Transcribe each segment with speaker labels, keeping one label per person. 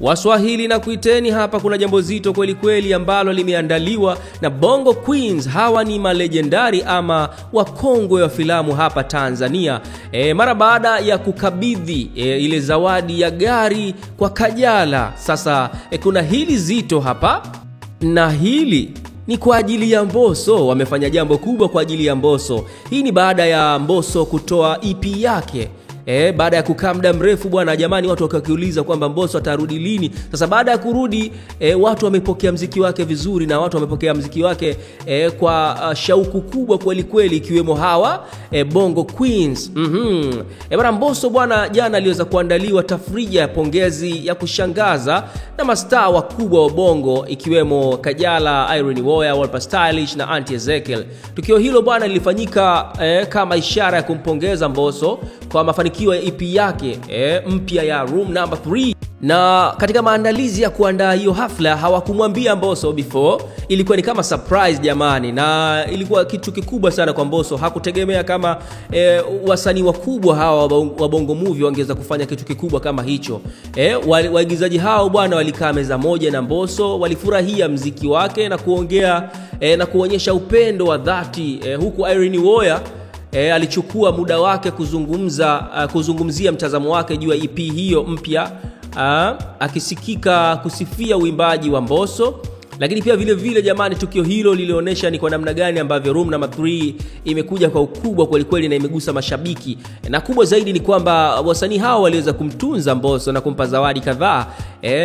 Speaker 1: Waswahili na kuiteni, hapa kuna jambo zito kweli kweli ambalo limeandaliwa na Bongo Queens. Hawa ni malegendari ama wakongwe wa filamu hapa Tanzania. Mara baada ya kukabidhi ile zawadi ya gari kwa Kajala, sasa kuna hili zito hapa, na hili ni kwa ajili ya Mbosso. Wamefanya jambo kubwa kwa ajili ya Mbosso. Hii ni baada ya Mbosso kutoa EP yake. Baada ya kukaa muda mrefu bwana, jamani, watu wakakiuliza kwamba Mbosso atarudi lini. Sasa baada ya kurudi, watu wamepokea muziki wake vizuri, na watu wamepokea muziki wake kwa shauku kubwa kweli kweli, ikiwemo hawa Bongo Queens. Bwana Mbosso bwana, jana aliweza kuandaliwa tafrija ya pongezi ya kushangaza na mastaa wakubwa wa Bongo, ikiwemo Kajala, Irene Uwoya, Wolper Stylish na Auntie Ezekiel. Tukio hilo bwana lilifanyika kama ishara ya kumpongeza Mbosso kwa mafanikio ya EP yake mpya ya Room Number 3. Na katika maandalizi ya kuandaa hiyo hafla hawakumwambia Mbosso before. Ilikuwa ni kama surprise jamani, na ilikuwa kitu kikubwa sana kwa Mbosso. Hakutegemea kama wasanii wakubwa hawa wa Bongo Movie wangeweza kufanya kitu kikubwa kama hicho. Waigizaji hao bwana walikaa meza moja na Mbosso, walifurahia mziki wake na kuongea na kuonyesha upendo wa dhati, huku Irene Uwoya alichukua muda wake kuzungumzia mtazamo wake juu ya EP hiyo mpya, akisikika kusifia uimbaji wa Mbosso. Lakini pia vile vile jamani, tukio hilo lilionyesha ni kwa namna gani ambavyo Room Number 3 imekuja kwa ukubwa kweli kweli na imegusa mashabiki. Na kubwa zaidi ni kwamba wasanii hao waliweza kumtunza Mbosso na kumpa zawadi kadhaa.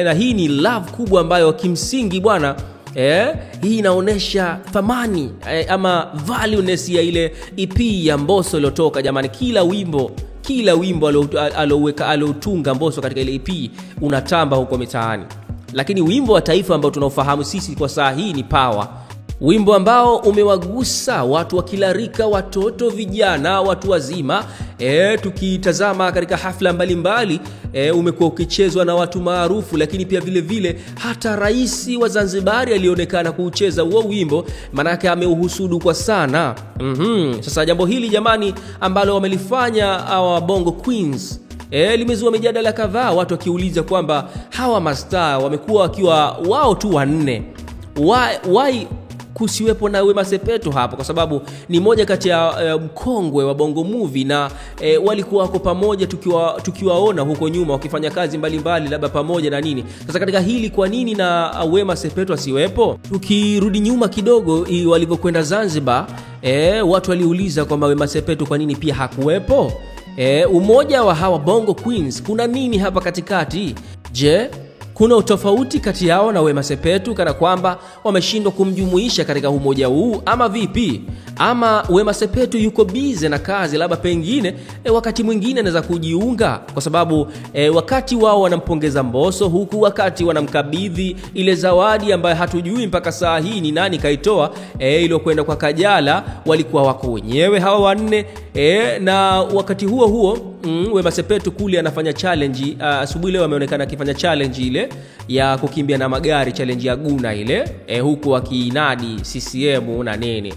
Speaker 1: Na hii ni love kubwa ambayo kimsingi bwana, hii inaonesha thamani ama valueness ya ile EP ya Mbosso iliyotoka jamani. Kila wimbo aliotunga Mbosso katika ile EP unatamba huko mitaani. Lakini wimbo wa taifa ambao tunaofahamu sisi kwa saa hii ni Power. Wimbo ambao umewagusa watu wa kila rika, watoto, vijana, watu wazima. Tukitazama katika hafla mbalimbali, umekuwa ukichezwa na watu maarufu, lakini pia vile vile hata rais wa Zanzibar alionekana kuucheza huo wimbo, manake ameuhusudu kwa sana. Sasa jambo hili jamani ambalo wamelifanya hawa Bongo Queens limezua mijadala kadhaa, watu wakiuliza kwamba hawa mastaa wamekuwa wakiwa wao tu wanne. Why kusiwepo na Wema Sepetu hapa? Kwa sababu ni moja kati ya mkongwe wa Bongo Movie, na walikuwa wako pamoja tukiwaona huko nyuma wakifanya kazi mbalimbali labda pamoja na nini. Sasa katika hili kwa nini na Wema Sepetu asiwepo? Tukirudi nyuma kidogo, walivyokwenda Zanzibar, watu waliuliza kwamba Wema Sepetu kwa nini pia hakuwepo. Umoja wa hawa Bongo Queens, kuna nini hapa katikati? Je, kuna utofauti kati yao na Wema Sepetu kana kwamba wameshindwa kumjumuisha katika umoja huu, ama vipi? Ama Wema Sepetu yuko busy na kazi, labda pengine wakati mwingine anaweza kujiunga, kwa sababu wakati wao wanampongeza Mbosso, huku wakati wanamkabidhi ile zawadi ambayo hatujui mpaka saa hii ni nani kaitoa, ile kwenda kwa Kajala, walikuwa wako wenyewe hawa wanne. Na wakati huo Wema Sepetu kule anafanya challenge. Asubuhi leo ameonekana akifanya challenge ile ya kukimbia na magari, challenge ya Guna ile, huku akinadi CCM na nini.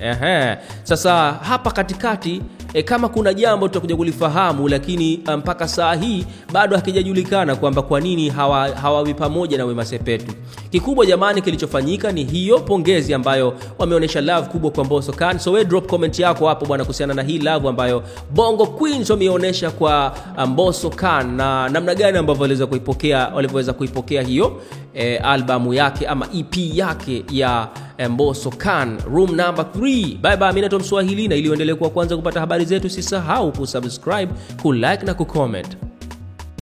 Speaker 1: Sasa hapa katikati kama kuna jambo tutakuja kulifahamu, lakini mpaka saa hii bado hakijajulikana kwamba kwa nini hawawi pamoja na Wema Sepetu. Kikubwa jamani kilichofanyika ni hiyo pongezi ambayo wameonyesha love kubwa kwa Mbosso Khan. So we drop comment yako hapo bwana kuhusiana na hii love ambayo Bongo Queens wameonyesha kwa Mbosso Khan, na namna gani ambavyo waliweza kuipokea hiyo albamu yake ama EP yake ya Mbosso Khan Room Number 3. Bye bye, mimi ni Tom Swahili, na ili uendelee kuwa kwanza kupata habari zetu, usisahau kusubscribe, kulike na kucomment.